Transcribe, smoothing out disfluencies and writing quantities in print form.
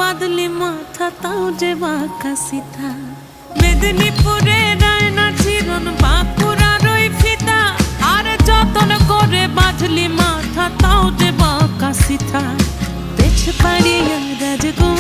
বাদলি মাথা তাও যে বাঁকা সিথা মেদিনীপুরে রায়না চিরন বাঁকুড়ার ওই ফিতা আর যতন করে বাঁধলি মাথা তাও যে বাঁকা সিথা পেছ পাড়িয়া রাজগো